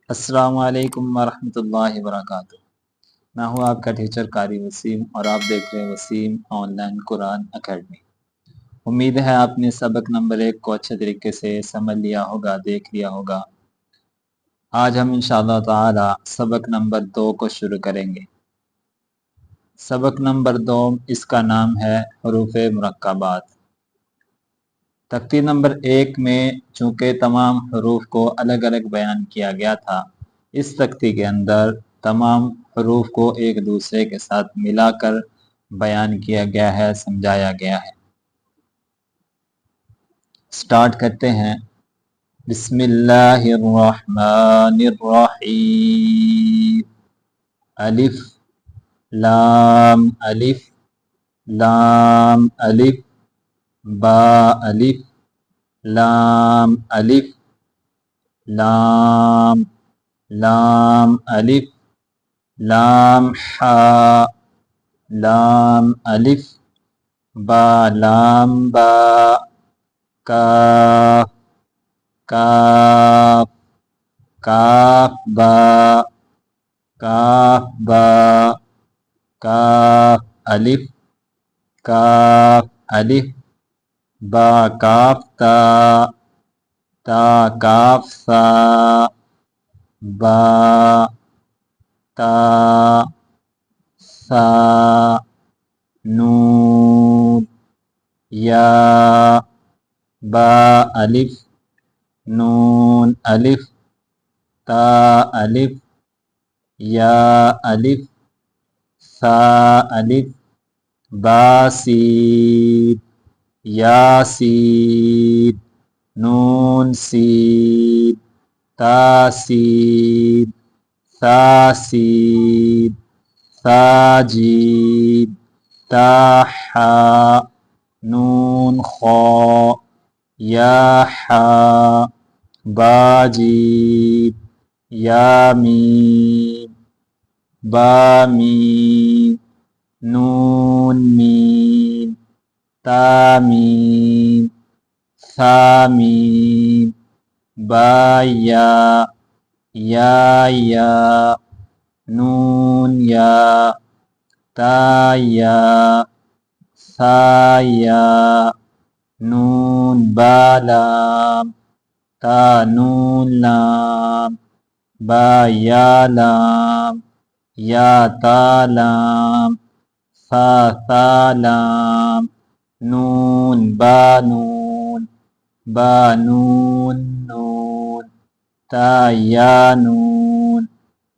السلام علیکم ورحمۃ اللہ وبرکاتہ۔ میں ہوں آپ کا ٹیچر قاری وسیم اور آپ دیکھ رہے ہیں Waseem online Quran academy. امید ہے آپ نے سبق نمبر 1 کو اچھے طریقے سے سمجھ لیا ہوگا، دیکھ لیا ہوگا۔ آج ہم انشاءاللہ تعالی سبق نمبر 2 کو شروع کریں گے۔ سبق نمبر 2 اس کا نام ہے حروف مرکبات۔ تختی نمبر 1 میں چونکہ تمام حروف کو الگ الگ بیان کیا گیا تھا، اس تختی کے اندر تمام حروف کو ایک دوسرے کے ساتھ ملا کر بیان کیا گیا ہے، سمجھایا گیا ہے۔ سٹارٹ کرتے ہیں۔ بسم اللہ الرحمن الرحیم۔ الف لام الف لام الف با الف لام الف لام لام الف لام حا لام الف با لام با کاف کاف کاف با کاف با کاف الف کاف الف با کاف تا تا کاف سا با تا سا نون یا با الف نون الف تا الف یا الف سا الف با سید یا سید نون سید تا سید سا سید سا جیم تا حا نون خا یا حا با جیم یا میم با میم نون میم تا میم سا میم با یا یا نون یا تا یا سا یا نون با لام تا نون لام با یا لام یا تا لام سا سا لام نون با نون با نون نون تا یا نون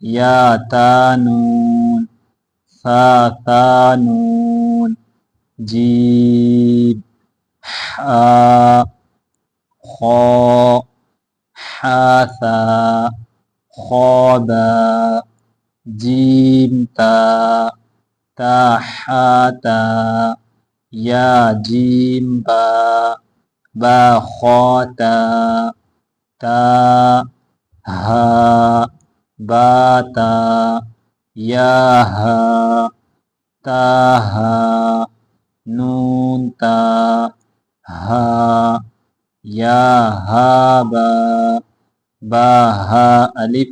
یا تا نون سا سا نون جیم حا خا حاسا خوابا جیم تا تا حاتا یا جیم با با خواتا تا ہا باتا یا ہا تا ہا نون تا ہا یا ہا با با ہا الف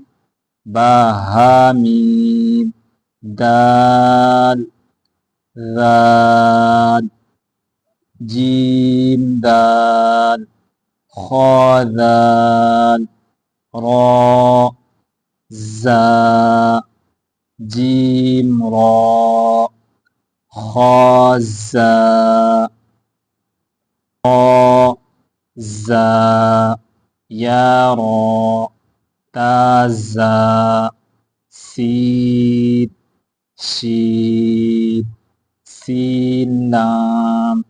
با ہا میم دال ذال جیم دال خا ذال را زا جیم را خا زا را زا یا را تا زا سید شید سین لام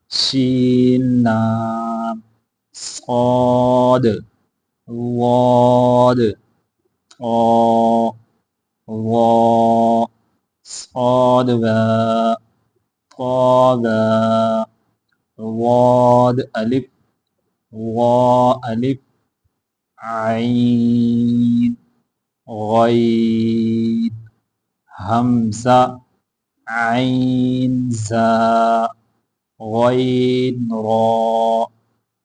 شین لام صاد واد طا ظا صاد با طا با واد الف وا الف عین غین حمزہ عین زا غین را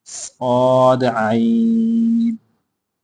صاد عین